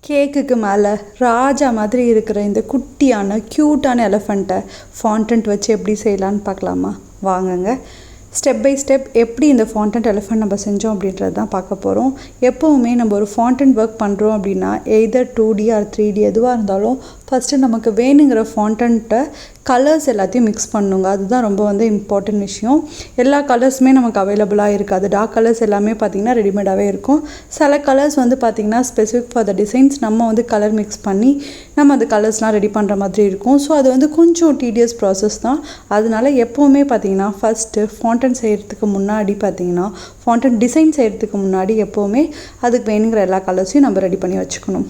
கேக்குக்கு மேலே ராஜா மாதிரி இருக்கிற இந்த குட்டியான க்யூட்டான எலஃபண்ட்டை ஃபாண்டன்ட் வச்சு எப்படி செய்யலான்னு பார்க்கலாமா? வாங்குங்க. ஸ்டெப் பை ஸ்டெப் எப்படி இந்த ஃபாண்டன்ட் எலஃபண்ட் நம்ம செஞ்சோம் அப்படின்றது தான் பார்க்க போகிறோம். எப்போவுமே நம்ம ஒரு ஃபாண்டன்ட் ஒர்க் பண்ணுறோம் அப்படின்னா எய்தர் 2D ஆர் 3D எதுவாக இருந்தாலும் ஃபஸ்ட்டு நமக்கு வேணுங்கிற ஃபாண்டன்ட்டை கலர்ஸ் எல்லாத்தையும் மிக்ஸ் பண்ணுங்க. அதுதான் ரொம்ப இம்பார்ட்டன்ட் விஷயம். எல்லா கலர்ஸுமே நமக்கு அவைலபிளாக இருக்காது. டார்க் கலர்ஸ் எல்லாமே பார்த்திங்கன்னா ரெடிமேடாகவே இருக்கும். சில கலர்ஸ் பார்த்திங்கன்னா ஸ்பெசிஃபிக் ஃபார் த டிசைன்ஸ் நம்ம கலர் மிக்ஸ் பண்ணி நம்ம அந்த கலர்ஸ்லாம் ரெடி பண்ணுற மாதிரி இருக்கும். ஸோ அது கொஞ்சம் டீடியஸ் ப்ராசஸ் தான். அதனால எப்போவுமே பார்த்திங்கன்னா ஃபஸ்ட்டு ஃபாண்டன்ட் செய்கிறதுக்கு முன்னாடி பார்த்திங்கன்னா ஃபாண்டன்ட் டிசைன் செய்கிறதுக்கு முன்னாடி எப்போவுமே அதுக்கு வேணுங்கிற எல்லா கலர்ஸையும் நம்ம ரெடி பண்ணி வச்சுக்கணும்.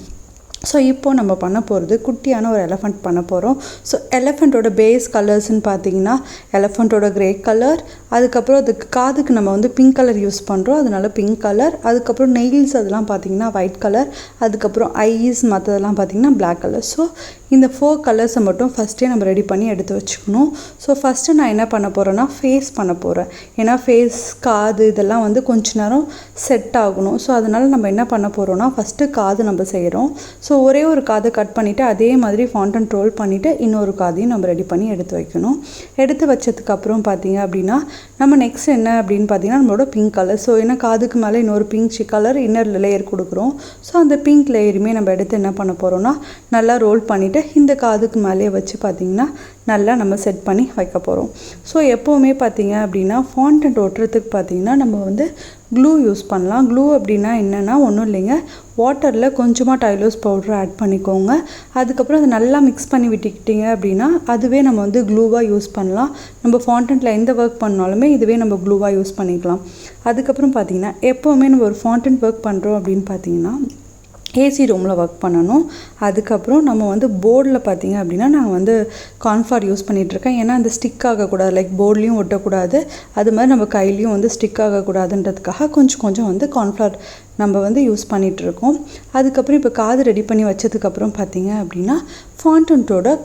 ஸோ இப்போது நம்ம பண்ண போகிறது குட்டியான ஒரு எலஃபண்ட் பண்ண போகிறோம். ஸோ எலஃபண்ட்டோட பேஸ் கலர்ஸ்ன்னு பார்த்தீங்கன்னா எலஃபண்ட்டோட கிரே கலர், அதுக்கப்புறம் அதுக்கு காதுக்கு நம்ம பிங்க் கலர் யூஸ் பண்ணுறோம், அதனால பிங்க் கலர், அதுக்கப்புறம் நெயில்ஸ் அதெல்லாம் பார்த்திங்கன்னா ஒயிட் கலர், அதுக்கப்புறம் ஐஸ் மற்றதெல்லாம் பார்த்திங்கன்னா பிளாக் கலர். ஸோ இந்த 4 கலர்ஸை மட்டும் ஃபஸ்ட்டே நம்ம ரெடி பண்ணி எடுத்து வச்சுக்கணும். ஸோ ஃபஸ்ட்டு நான் என்ன பண்ண போகிறேன்னா ஃபேஸ் பண்ண போகிறேன். ஏன்னா ஃபேஸ் காது இதெல்லாம் கொஞ்ச நேரம் செட் ஆகணும். ஸோ அதனால் நம்ம என்ன பண்ண போகிறோன்னா ஃபஸ்ட்டு காது நம்ம செய்கிறோம். ஸோ ஒரே ஒரு காதை கட் பண்ணிவிட்டு அதே மாதிரி ஃபாண்டன்ட் ரோல் பண்ணிவிட்டு இன்னொரு காதையும் நம்ம ரெடி பண்ணி எடுத்து வைக்கணும். எடுத்து வச்சதுக்கப்புறம் பார்த்திங்க அப்படின்னா நம்ம நெக்ஸ்ட் என்ன அப்படின்னு பார்த்திங்கன்னா நம்மளோட பிங்க் கலர். ஸோ ஏன்னா காதுக்கு மேலே இன்னொரு பிங்க் கலர் இன்னர் லேயர் கொடுக்குறோம். ஸோ அந்த பிங்க் லேயருமே நம்ம எடுத்து என்ன பண்ண போகிறோன்னா நல்லா ரோல் பண்ணிவிட்டு இந்த காதுக்கு மேலேயே வச்சு பார்த்திங்கன்னா நல்லா நம்ம செட் பண்ணி வைக்க போகிறோம். ஸோ எப்போவுமே பார்த்திங்க அப்படின்னா ஃபாண்டன்ட் ஒட்டுறதுக்கு பார்த்திங்கன்னா நம்ம க்ளூ யூஸ் பண்ணலாம். க்ளூ அப்படின்னா என்னென்னா ஒன்றும் இல்லைங்க, வாட்டரில் கொஞ்சமாக டைலோஸ் பவுடர் ஆட் பண்ணிக்கோங்க. அதுக்கப்புறம் அதை நல்லா மிக்ஸ் பண்ணி விட்டுக்கிட்டிங்க அப்படின்னா அதுவே நம்ம க்ளூவாக யூஸ் பண்ணலாம். நம்ம ஃபாண்டன்ட்டில் எந்த ஒர்க் பண்ணாலுமே இதுவே நம்ம க்ளூவாக யூஸ் பண்ணிக்கலாம். அதுக்கப்புறம் பார்த்திங்கன்னா எப்போவுமே நம்ம ஒரு ஃபாண்டன்ட் ஒர்க் பண்ணுறோம் அப்படின்னு பார்த்திங்கன்னா ஏசி ரூமில் ஒர்க் பண்ணணும். அதுக்கப்புறம் நம்ம போர்டில் பார்த்திங்க அப்படின்னா நான் கான்ஃபார் யூஸ் பண்ணிகிட்ருக்கேன். ஏன்னா அந்த ஸ்டிக் ஆகக்கூடாது, லைக் போர்ட்லேயும் ஒட்டக்கூடாது, அது மாதிரி நம்ம கையிலையும் ஸ்டிக் ஆகக்கூடாதுன்றதுக்காக கொஞ்சம் கான்ஃபார் நம்ம யூஸ் பண்ணிகிட்ருக்கோம். அதுக்கப்புறம் இப்போ காது ரெடி பண்ணி வச்சதுக்கப்புறம் பார்த்திங்க அப்படின்னா ஃபாண்டன்ட்டோட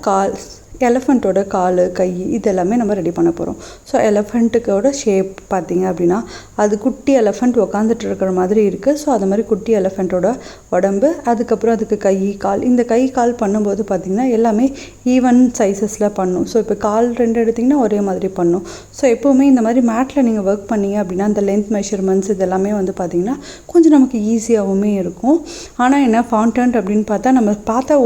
எலஃபண்ட்டோட கால் கை இதெல்லாமே நம்ம ரெடி பண்ண போகிறோம். ஸோ எலஃபண்ட்டுக்கோட ஷேப் பார்த்திங்க அப்படின்னா அது குட்டி எலஃபண்ட் உக்காந்துட்டு இருக்கிற மாதிரி இருக்குது. ஸோ அது மாதிரி குட்டி எலஃபண்ட்டோட உடம்பு, அதுக்கப்புறம் அதுக்கு கை கால், இந்த கை கால் பண்ணும்போது பார்த்திங்கன்னா எல்லாமே ஈவன் சைஸஸில் பண்ணும். ஸோ இப்போ கால் 2 எடுத்திங்கன்னா ஒரே மாதிரி பண்ணும். ஸோ எப்போவுமே இந்த மாதிரி மேட்டில் நீங்கள் ஒர்க் பண்ணிங்க அப்படின்னா அந்த லென்த் மெஷர்மெண்ட்ஸ் இதெல்லாமே பார்த்திங்கன்னா கொஞ்சம் நமக்கு ஈஸியாகவுமே இருக்கும். ஆனால் என்ன ஃபாண்டன்ட் அப்படின்னு பார்த்தா நம்ம பார்த்தா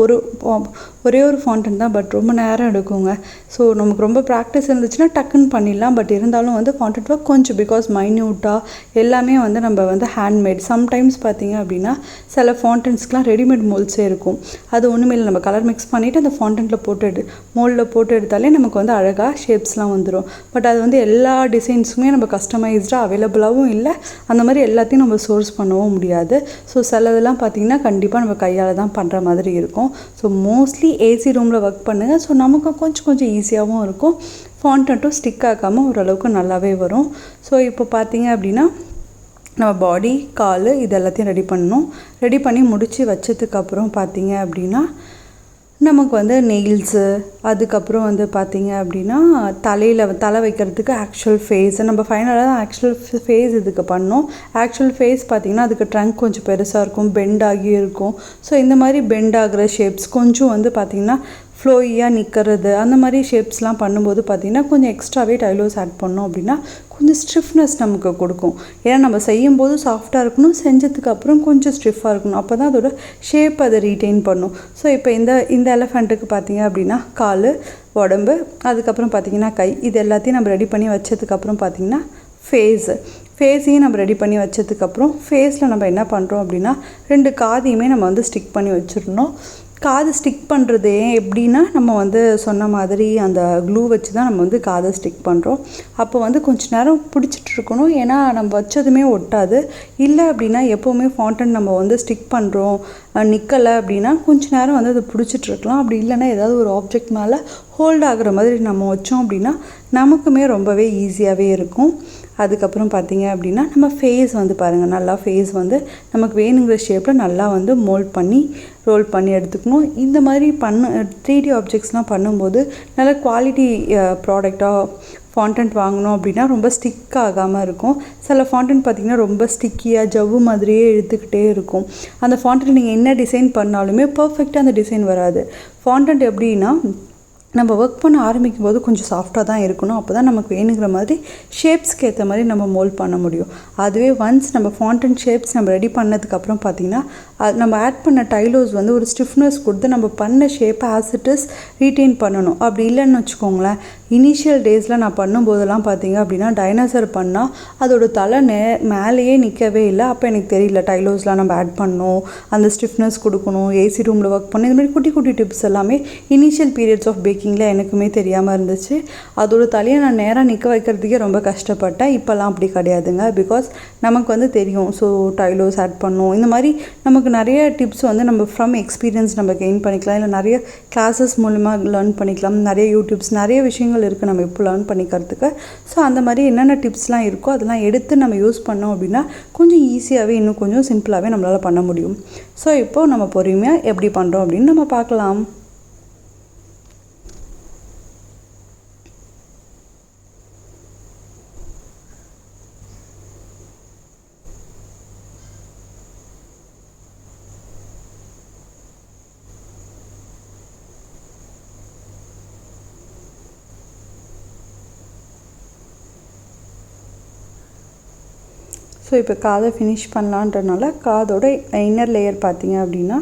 ஒரே ஒரு ஃபாண்டன்ட் தான், பட் ரொம்ப நேரம் எடுக்குங்க. ஸோ நமக்கு ரொம்ப ப்ராக்டிஸ் இருந்துச்சுன்னா டக்குன்னு பண்ணிடலாம். பட் இருந்தாலும் ஃபாண்டன்ட் ஒர்க் கொஞ்சம் பிகாஸ் மைன்யூட்டாக எல்லாமே நம்ம ஹேண்ட்மேட். சம்டைம்ஸ் பார்த்திங்க அப்படின்னா சில ஃபாண்டன்ட்ஸ்க்கெலாம் ரெடிமேட் மோல்ட்ஸே இருக்கும். அது ஒன்றுமே இல்லை, நம்ம கலர் மிக்ஸ் பண்ணிவிட்டு அந்த ஃபாண்டன்ட்டில் மோல்டில் போட்டு எடுத்தாலே நமக்கு அழகாக ஷேப்ஸ்லாம் வந்துடும். பட் அது எல்லா டிசைன்ஸுமே நம்ம கஸ்டமைஸ்டாக அவைலபிளாகவும் இல்லை, அந்த மாதிரி எல்லாத்தையும் நம்ம சோர்ஸ் பண்ணவும் முடியாது. ஸோ சிலதெல்லாம் பார்த்திங்கன்னா கண்டிப்பாக நம்ம கையால் தான் பண்ணுற மாதிரி இருக்கும். ஸோ மோஸ்ட்லி ஏசி ரூமில் ஒர்க் பண்ணுங்கள். ஸோ நமக்கு கொஞ்சம் ஈஸியாகவும் இருக்கும், ஃபாண்டன்ட்டும் ஸ்டிக் ஆகாமல் ஓரளவுக்கு நல்லாவே வரும். ஸோ இப்போ பார்த்திங்க அப்படின்னா நம்ம பாடி கால் இது எல்லாத்தையும் ரெடி பண்ணணும். ரெடி பண்ணி முடித்து வச்சதுக்கப்புறம் பார்த்திங்க அப்படின்னா நமக்கு நெயில்ஸு, அதுக்கப்புறம் பார்த்திங்க அப்படின்னா தலை வைக்கிறதுக்கு ஆக்சுவல் ஃபேஸ் நம்ம ஃபைனலாக தான் ஆக்சுவல் ஃபேஸ் இதுக்கு பண்ணோம். ஆக்சுவல் ஃபேஸ் பார்த்திங்கன்னா அதுக்கு ட்ரங்க் கொஞ்சம் பெருசாக இருக்கும், பெண்ட் ஆகி இருக்கும். ஸோ இந்த மாதிரி பெண்ட் ஆகிற ஷேப்ஸ் கொஞ்சம் பார்த்திங்கன்னா ஃப்ளோயியாக நிற்கிறது அந்த மாதிரி ஷேப்ஸ்லாம் பண்ணும்போது பார்த்திங்கன்னா கொஞ்சம் எக்ஸ்ட்ராவே டைலோஸ் ஆட் பண்ணோம் அப்படின்னா கொஞ்சம் ஸ்டிஃப்னஸ் நமக்கு கொடுக்கும். ஏன்னா நம்ம செய்யும்போது சாஃப்டாக இருக்கணும், செஞ்சதுக்கப்புறம் கொஞ்சம் ஸ்டிஃபாக இருக்கணும், அப்போ தான் அதோட ஷேப் அதை ரீட்டைன் பண்ணும். ஸோ இப்போ இந்த எலஃபண்ட்டுக்கு பார்த்திங்க அப்படின்னா கால், உடம்பு, அதுக்கப்புறம் பார்த்திங்கன்னா கை இது எல்லாத்தையும் நம்ம ரெடி பண்ணி வச்சதுக்கப்புறம் பார்த்திங்கன்னா ஃபேஸையும் நம்ம ரெடி பண்ணி வச்சதுக்கப்புறம் ஃபேஸில் நம்ம என்ன பண்ணுறோம் அப்படின்னா 2 காதையுமே நம்ம ஸ்டிக் பண்ணி வச்சிடணும். காது ஸ்டிக் பண்ணுறது எப்படின்னா நம்ம சொன்ன மாதிரி அந்த க்ளூ வச்சு தான் நம்ம காதை ஸ்டிக் பண்ணுறோம். அப்போ கொஞ்ச நேரம் பிடிச்சிட்டு இருக்கணும், ஏன்னா நம்ம வச்சதுமே ஒட்டாது. இல்லை அப்படின்னா எப்போவுமே ஃபாண்டன்ட் நம்ம ஸ்டிக் பண்ணுறோம் நிற்கலை அப்படின்னா கொஞ்ச நேரம் அது பிடிச்சிட்ருக்கலாம். அப்படி இல்லைன்னா ஏதாவது ஒரு ஆப்ஜெக்ட் மேலே ஹோல்ட் ஆகிற மாதிரி நம்ம வச்சோம் அப்படின்னா நமக்குமே ரொம்பவே ஈஸியாகவே இருக்கும். அதுக்கப்புறம் பார்த்திங்க அப்படின்னா நம்ம ஃபேஸ் பாருங்கள், நல்லா ஃபேஸ் நமக்கு வேணுங்கிற ஷேப்பில் நல்லா மோல்ட் பண்ணி ரோல் பண்ணி எடுத்துக்கணும். இந்த மாதிரி 3D ஆப்ஜெக்ட்ஸ்லாம் பண்ணும்போது நல்ல குவாலிட்டி ப்ராடக்டாக ஃபாண்டன்ட் வாங்கினோம் அப்படின்னா ரொம்ப ஸ்டிக் ஆகாமல் இருக்கும். சில ஃபாண்டன்ட் பார்த்திங்கன்னா ரொம்ப ஸ்டிக்கியாக ஜவ்வு மாதிரியே இழுத்துக்கிட்டே இருக்கும். அந்த ஃபாண்டன்ட் நீங்கள் என்ன டிசைன் பண்ணாலுமே பர்ஃபெக்டாக அந்த டிசைன் வராது. ஃபாண்டன்ட் எப்படின்னா நம்ம ஒர்க் பண்ண ஆரம்பிக்கும் போது கொஞ்சம் சாஃப்டாக தான் இருக்கணும். அப்போ தான் நமக்கு வேணுங்கிற மாதிரி ஷேப்ஸ்க்கு ஏற்ற மாதிரி நம்ம மோல்ட் பண்ண முடியும். அதுவே ஒன்ஸ் நம்ம ஃபாண்டன்ட் ஷேப்ஸ் நம்ம ரெடி பண்ணதுக்கப்புறம் பார்த்திங்கன்னா அது நம்ம ஆட் பண்ண டைலோஸ் வந்து ஒரு ஸ்டிஃப்னஸ் கொடுத்து நம்ம பண்ண ஷேப்பை ஆஸ் இட் இஸ் ரீட்டைன் பண்ணணும். அப்படி இல்லைன்னு வச்சுக்கோங்களேன், இனிஷியல் டேஸில் நான் பண்ணும்போதெல்லாம் பார்த்தீங்க அப்படின்னா டைனோசர் பண்ணால் அதோட தலை மேலேயே நிற்கவே இல்லை. அப்போ எனக்கு தெரியல டைலோஸ்லாம் நம்ம ஆட் பண்ணணும், அந்த ஸ்டிஃப்னஸ் கொடுக்கணும், ஏசி ரூமில் ஒர்க் பண்ணணும். இந்த மாதிரி குட்டி குட்டி டிப்ஸ் எல்லாமே இனிஷியல் பீரியட்ஸ் ஆஃப் பேக்கிங்கில் எனக்குமே தெரியாமல் இருந்துச்சு. அதோட தலையை நான் நேராக நிற்க வைக்கிறதுக்கே ரொம்ப கஷ்டப்பட்டேன். இப்போல்லாம் அப்படி கிடையாதுங்க. பிகாஸ் நமக்கு வந்து தெரியும். ஸோ டைலோஸ் ஆட் பண்ணணும். இந்த மாதிரி நமக்கு நிறைய டிப்ஸ் வந்து நம்ம ஃப்ரம் எக்ஸ்பீரியன்ஸ் நம்ம கெயின் பண்ணிக்கலாம். இல்லை நிறைய கிளாஸஸ் மூலிமா லேர்ன் பண்ணிக்கலாம். நிறைய யூடியூப்ஸ் நிறைய விஷயங்கள் இருக்குது நம்ம இப்போ லேர்ன் பண்ணிக்கிறதுக்கு. ஸோ அந்த மாதிரி என்னென்ன டிப்ஸ்லாம் இருக்கோ அதெல்லாம் எடுத்து நம்ம யூஸ் பண்ணோம் அப்படின்னா கொஞ்சம் ஈஸியாகவே இன்னும் கொஞ்சம் சிம்பிளாகவே நம்மளால் பண்ண முடியும். ஸோ இப்போது நம்ம பொறுமையாக எப்படி பண்ணுறோம் அப்படின்னு நம்ம பார்க்கலாம். ஸோ இப்போ காதை ஃபினிஷ் பண்ணலான்றனால காதோட இன்னர் லேயர் பார்த்திங்க அப்படின்னா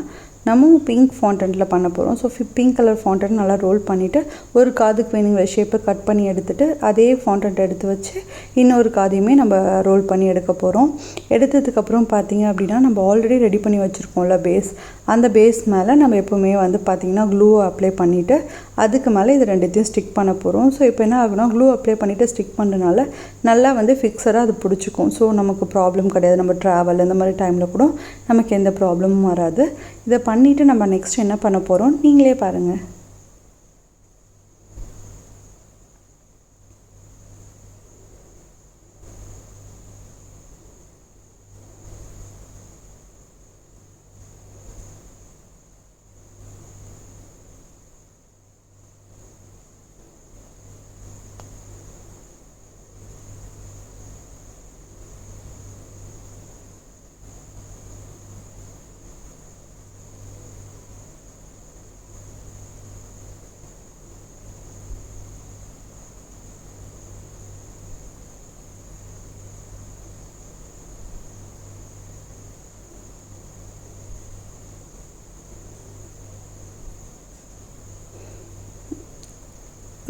நம்ம பிங்க் ஃபாண்டன்ட்டில் பண்ண போகிறோம். ஸோ பிங்க் கலர் ஃபாண்டன்ட் நல்லா ரோல் பண்ணிவிட்டு ஒரு காதுக்கு வேணுங்கிற ஷேப்பை கட் பண்ணி எடுத்துகிட்டு அதே ஃபாண்டன்ட் எடுத்து வச்சு இன்னொரு காதையுமே நம்ம ரோல் பண்ணி எடுக்க போகிறோம். எடுத்ததுக்கப்புறம் பார்த்திங்க அப்படின்னா நம்ம ஆல்ரெடி ரெடி பண்ணி வச்சுருக்கோம்ல பேஸ், அந்த பேஸ் மேலே நம்ம எப்போவுமே வந்து பார்த்திங்கன்னா க்ளூவை அப்ளை பண்ணிவிட்டு அதுக்கு மேலே இது ரெண்டுத்தையும் ஸ்டிக் பண்ண போகிறோம். ஸோ இப்போ என்ன ஆகுனா க்ளூ அப்ளை பண்ணிவிட்டு ஸ்டிக் பண்ணுறதுனால நல்லா வந்து ஃபிக்ஸராக அது பிடிச்சிக்கும். ஸோ நமக்கு ப்ராப்ளம் கிடையாது. நம்ம ட்ராவல் இந்த மாதிரி டைமில் கூட நமக்கு எந்த ப்ராப்ளமும் வராது. இதை பண்ணிவிட்டு நம்ம நெக்ஸ்ட் என்ன பண்ண போகிறோம் நீங்களே பாருங்கள்.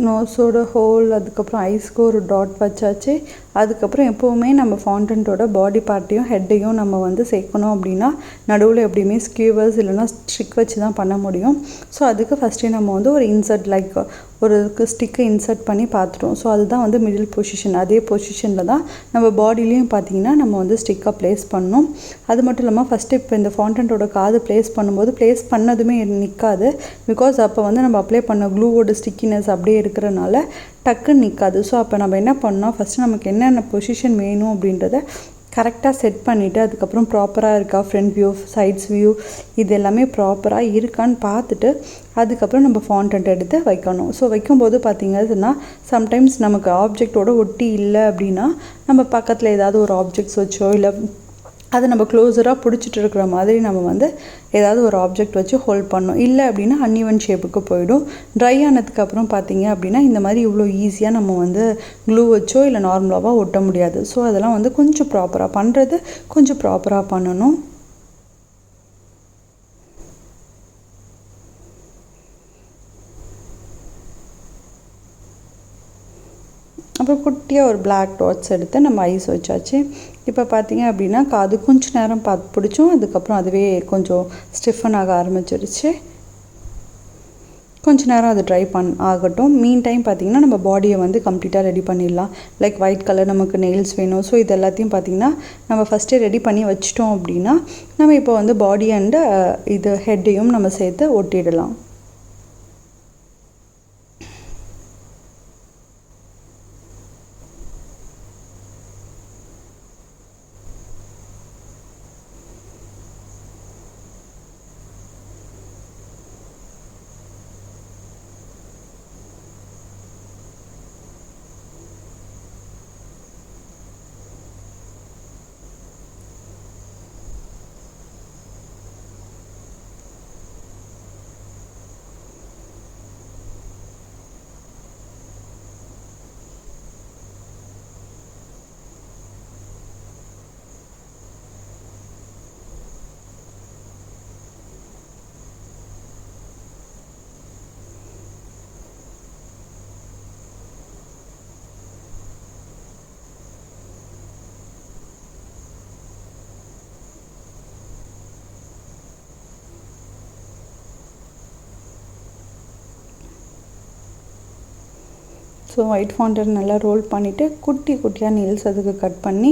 நோஸோட ஹோல், அதுக்கப்புறம் ஐஸ்க்கு ஒரு டாட் வச்சாச்சு. அதுக்கப்புறம் எப்போவுமே நம்ம ஃபாண்டன்ட்டோட பாடி பார்ட்டையும் ஹெட்டையும் நம்ம வந்து சேர்க்கணும் அப்படின்னா நடுவில் எப்படியுமே ஸ்கியூவர்ஸ் இல்லைனா ஸ்ட்ரிக் வச்சு தான் பண்ண முடியும். ஸோ அதுக்கு ஃபஸ்ட்டே நம்ம வந்து ஒரு இன்சர்ட் லைக் ஒரு ஸ்டிக்கை இன்சர்ட் பண்ணி பார்த்துட்டோம். ஸோ அதுதான் வந்து மிடில் பொசிஷன். அதே பொசிஷனில் தான் நம்ம பாடிலையும் பார்த்திங்கன்னா நம்ம வந்து ஸ்டிக்கை ப்ளேஸ் பண்ணணும். அது மட்டும் இல்லாமல் ஃபஸ்ட்டு இப்போ இந்த ஃபாண்டன்ட்டோட காது ப்ளேஸ் பண்ணும்போது ப்ளேஸ் பண்ணதுமே நிற்காது. பிகாஸ் அப்போ வந்து நம்ம அப்ளை பண்ண க்ளூவோட ஸ்டிக்கினஸ் அப்படியே இருக்கிறனால டக்குன்னு நிற்காது. ஸோ அப்போ நம்ம என்ன பண்ணோம், ஃபஸ்ட்டு நமக்கு என்னென்ன பொசிஷன் வேணும் அப்படின்றத கரெக்டாக செட் பண்ணிவிட்டு அதுக்கப்புறம் ப்ராப்பராக இருக்கா, ஃப்ரண்ட் வியூ, சைட்ஸ் வியூ இது எல்லாமே ப்ராப்பராக இருக்கான்னு பார்த்துட்டு அதுக்கப்புறம் நம்ம ஃபாண்டன்ட் எடுத்து வைக்கணும். ஸோ வைக்கும்போது பார்த்திங்கன்னா சம்டைம்ஸ் நமக்கு ஆப்ஜெக்டோட ஒட்டி இல்லை அப்படின்னா நம்ம பக்கத்தில் ஏதாவது ஒரு ஆப்ஜெக்ட்ஸ் வச்சோ இல்லை அதை நம்ம க்ளோஸராக பிடிச்சிட்டு இருக்கிற மாதிரி நம்ம வந்து ஏதாவது ஒரு ஆப்ஜெக்ட் வச்சு ஹோல்ட் பண்ணணும். இல்லை அப்படின்னா அன்இவன் ஷேப்புக்கு போயிடும். ட்ரை ஆனதுக்கப்புறம் பார்த்திங்க அப்படின்னா இந்த மாதிரி இவ்வளோ ஈஸியாக நம்ம வந்து க்ளூ வச்சோ இல்லை நார்மலாக ஒட்ட முடியாது. ஸோ அதெல்லாம் வந்து கொஞ்சம் ப்ராப்பராக பண்ணுறது கொஞ்சம் ப்ராப்பராக பண்ணணும். அப்புறம் குட்டியாக ஒரு பிளாக் டாட்ஸ் எடுத்து நம்ம ஐஸ் வச்சாச்சு. இப்போ பார்த்திங்க அப்படின்னா காது கொஞ்சம் நேரம் பிடிச்சோம். அதுக்கப்புறம் அதுவே கொஞ்சம் ஸ்டிஃபன் ஆக ஆரம்பிச்சிருச்சு. கொஞ்சம் நேரம் அது ட்ரை ஆகட்டும். மீன் டைம் பார்த்திங்கன்னா நம்ம பாடியை வந்து கம்ப்ளீட்டாக ரெடி பண்ணிடலாம். லைக் ஒயிட் கலர் நமக்கு நெயில்ஸ் வேணும். ஸோ இது எல்லாத்தையும் பார்த்திங்கன்னா நம்ம ஃபஸ்ட்டே ரெடி பண்ணி வச்சிட்டோம் அப்படின்னா நம்ம இப்போ வந்து பாடி அண்டு இது ஹெட்டையும் நம்ம சேர்த்து ஒட்டிடலாம். ஸோ ஒயிட் ஃபாண்டன்ட் நல்லா ரோல் பண்ணிவிட்டு குட்டி குட்டியாக நீல்ஸ் அதுக்கு கட் பண்ணி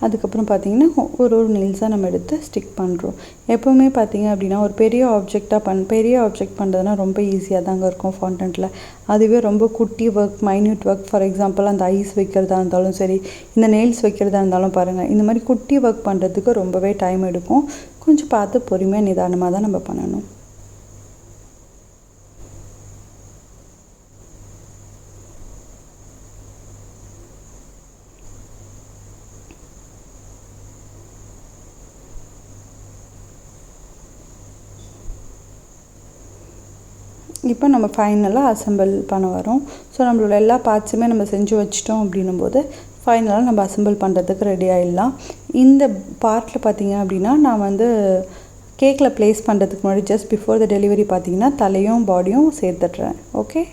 அதுக்கப்புறம் பார்த்திங்கன்னா ஒரு நீல்ஸாக நம்ம எடுத்து ஸ்டிக் பண்ணுறோம். எப்போவுமே பார்த்திங்க அப்படின்னா ஒரு பெரிய ஆப்ஜெக்ட் பண்ணுறதுனா ரொம்ப ஈஸியாக தாங்க இருக்கும் ஃபாண்டன்ட்டில். அதுவே ரொம்ப குட்டி work, minute work, for example அந்த ஐஸ் வைக்கிறதா இருந்தாலும் சரி, இந்த நெயில்ஸ் வைக்கிறதா இருந்தாலும் பாருங்கள், இந்த மாதிரி குட்டி ஒர்க் பண்ணுறதுக்கு ரொம்பவே டைம் எடுக்கும். கொஞ்சம் பார்த்து பொறுமையாக நிதானமாக தான் நம்ம பண்ணணும். இப்போ நம்ம ஃபைனலாக அசெம்பிள் பண்ண வரோம். ஸோ நம்மளோட எல்லா பார்ட்ஸுமே நம்ம செஞ்சு வச்சிட்டோம் அப்படின்னும்போது ஃபைனலாக நம்ம அசெம்பிள் பண்ணுறதுக்கு ரெடி ஆகிடலாம். இந்த பார்ட்டில் பார்த்திங்க அப்படின்னா நான் வந்து கேக்கில் ப்ளேஸ் பண்ணுறதுக்கு முன்னாடி ஜஸ்ட் பிஃபோர் த டெலிவரி பார்த்திங்கன்னா தலையும் பாடியும் சேர்த்துட்றேன். ஓகே.